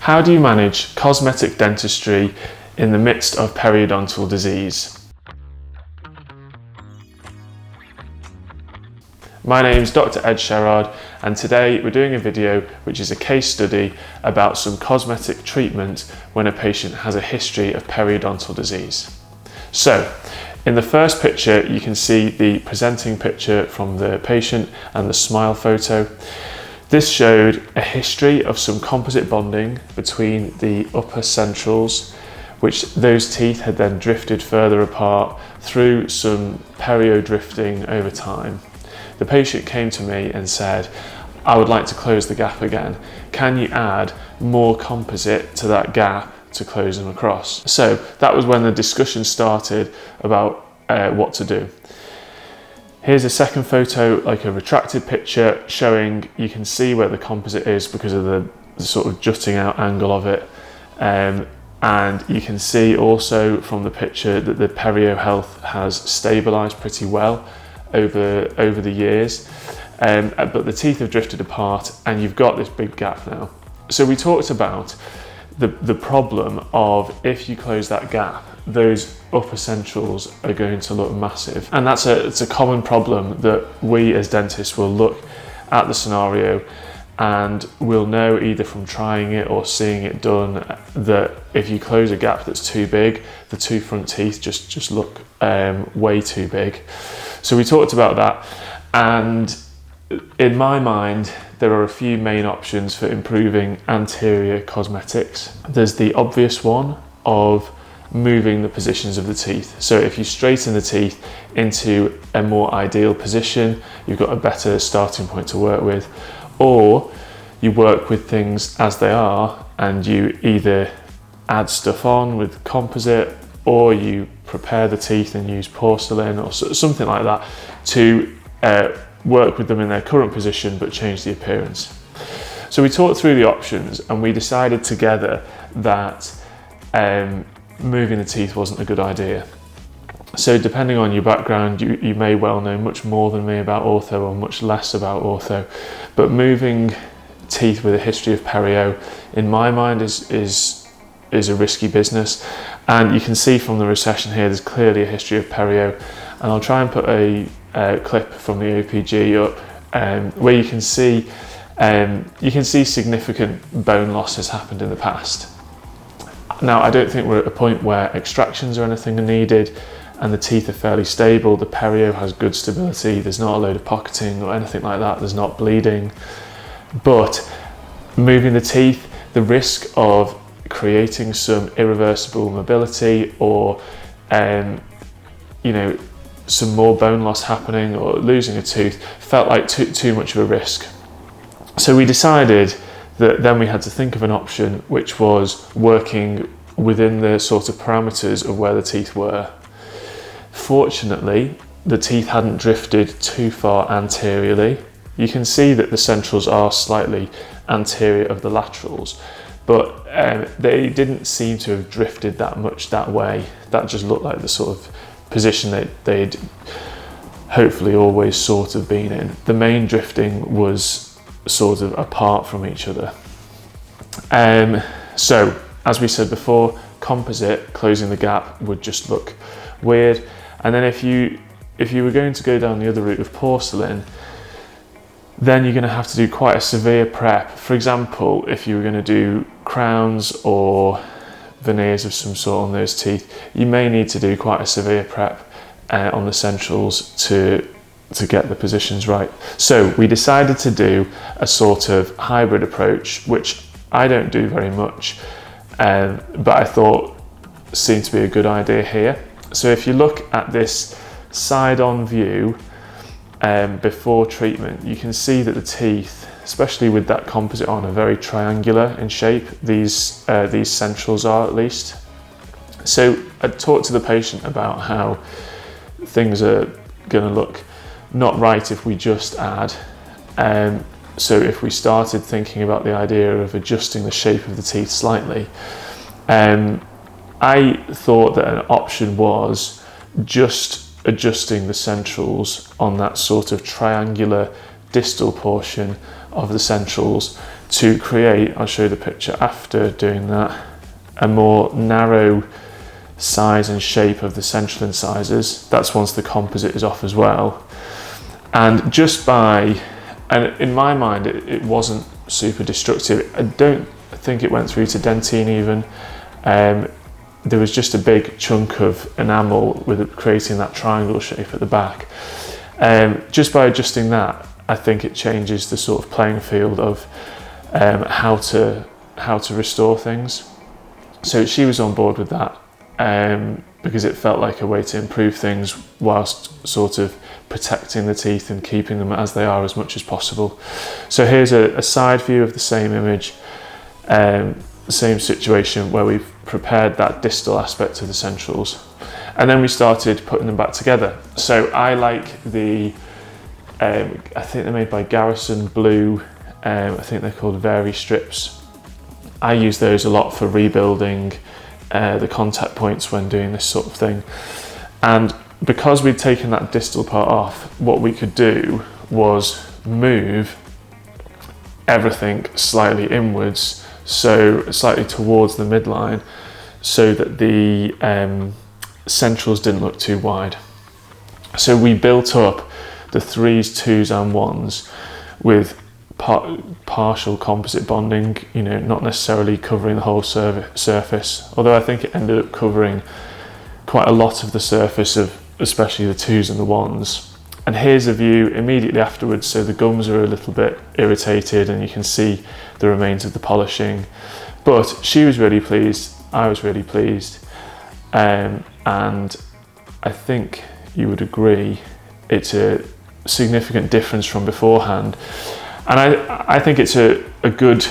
How do you manage cosmetic dentistry in the midst of periodontal disease? My name is Dr. Ed Sherrard, and today we're doing a video which is a case study about some cosmetic treatment when a patient has a history of periodontal disease. So, in the first picture you can see the presenting picture from the patient and the smile photo. This showed a history of some composite bonding between the upper centrals, which those teeth had then drifted further apart through some perio drifting over time. The patient came to me and said, I would like to close the gap again. Can you add more composite to that gap to close them across? So that was when the discussion started about what to do. Here's a second photo, like a retracted picture, showing you can see where the composite is because of the sort of jutting out angle of it. And you can see also from the picture that the perio health has stabilized pretty well over the years. But the teeth have drifted apart and you've got this big gap now. So we talked about the problem of if you close that gap, those upper centrals are going to look massive. And it's a common problem that we as dentists will look at the scenario and we'll know either from trying it or seeing it done that if you close a gap that's too big, the two front teeth just look way too big. So we talked about that, and in my mind there are a few main options for improving anterior cosmetics. There's the obvious one of moving the positions of the teeth. So if you straighten the teeth into a more ideal position, you've got a better starting point to work with. Or you work with things as they are and you either add stuff on with composite, or you prepare the teeth and use porcelain or something like that to work with them in their current position but change the appearance. So we talked through the options and we decided together that moving the teeth wasn't a good idea. So depending on your background, you may well know much more than me about ortho or much less about ortho, but moving teeth with a history of perio, in my mind, is a risky business. And you can see from the recession here, there's clearly a history of perio. And I'll try and put a clip from the OPG up where you can see significant bone loss has happened in the past. Now, I don't think we're at a point where extractions or anything are needed, and the teeth are fairly stable. The perio has good stability. There's not a load of pocketing or anything like that. There's not bleeding. But moving the teeth, the risk of creating some irreversible mobility or some more bone loss happening or losing a tooth felt like too much of a risk. So we decided that then we had to think of an option which was working within the sort of parameters of where the teeth were. Fortunately, the teeth hadn't drifted too far anteriorly. You can see that the centrals are slightly anterior of the laterals, but they didn't seem to have drifted that much that way. That just looked like the sort of position they'd hopefully always sort of been in. The main drifting was sort of apart from each other. So as we said before, composite closing the gap would just look weird. And then if you were going to go down the other route of porcelain, then you're going to have to do quite a severe prep. For example, if you were going to do crowns or veneers of some sort on those teeth, you may need to do quite a severe prep on the centrals to get the positions right. So we decided to do a sort of hybrid approach, which I don't do very much, but I thought seemed to be a good idea here. So if you look at this side-on view before treatment, you can see that the teeth, especially with that composite on, are very triangular in shape. These centrals are, at least. So I talked to the patient about how things are going to look not right if we just add. So if we started thinking about the idea of adjusting the shape of the teeth slightly, I thought that an option was just adjusting the centrals on that sort of triangular distal portion of the centrals to create, I'll show you the picture after doing that, a more narrow size and shape of the central incisors. That's once the composite is off as well. And just by, and in my mind, it wasn't super destructive. I don't think it went through to dentine even. There was just a big chunk of enamel with creating that triangle shape at the back. Just by adjusting that, I think it changes the sort of playing field of how to restore things. So she was on board with that because it felt like a way to improve things whilst sort of protecting the teeth and keeping them as they are as much as possible. So here's a side view of the same image, same situation where we've prepared that distal aspect of the centrals, and then we started putting them back together. So I like the, I think they're made by Garrison Blue, I think they're called Vari strips. I use those a lot for rebuilding the contact points when doing this sort of thing. And because we'd taken that distal part off, what we could do was move everything slightly inwards, so slightly towards the midline, so that the centrals didn't look too wide. So we built up the 3s, 2s and 1s with partial composite bonding, you know, not necessarily covering the whole surface, although I think it ended up covering quite a lot of the surface of especially the 2s and the 1s. And here's a view immediately afterwards, so the gums are a little bit irritated and you can see the remains of the polishing. But she was really pleased, I was really pleased, and I think you would agree it's a significant difference from beforehand. And I think it's a good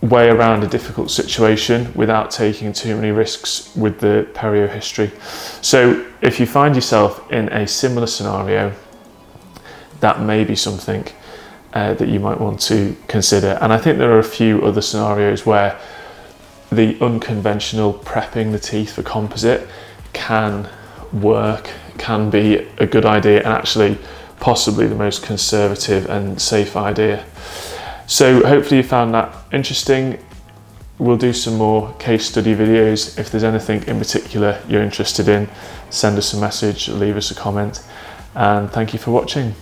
way around a difficult situation without taking too many risks with the perio history. So if you find yourself in a similar scenario, that may be something that you might want to consider. And I think there are a few other scenarios where the unconventional prepping the teeth for composite can work, can be a good idea, and actually possibly the most conservative and safe idea. So hopefully you found that interesting. We'll do some more case study videos. If there's anything in particular you're interested in, send us a message, leave us a comment, and thank you for watching.